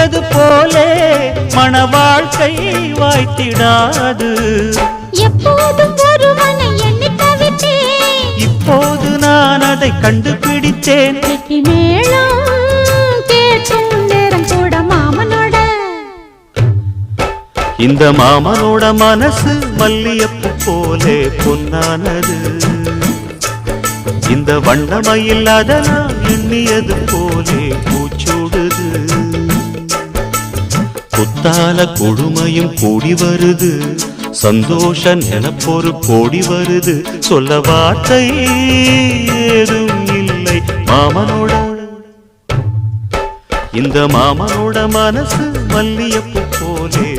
நினைத்தது போலே மன வாழ்க்கை வாய்த்திடாது. எப்போதும் ஒருவனை எண்ணி தவித்தேன், இப்போது நான் அதை கண்டுபிடித்தேன். மேளம் கேட்கும் நேரம் கூட மாமனோட. இந்த மாமனோட மனசு மல்லியப்பு போலே பொன்னானது. இந்த வண்ணமயில் அதனால் எண்ணியது போலே பூச்சூடுது. குத்தால கொடுமையும் கூடி வருது, சந்தோஷ நினப்பொரு கோடி வருது. சொல்ல வார்த்தை ஏதும் இல்லை மாமனோட. இந்த மாமனோட மனசு மல்லியப்பு போலே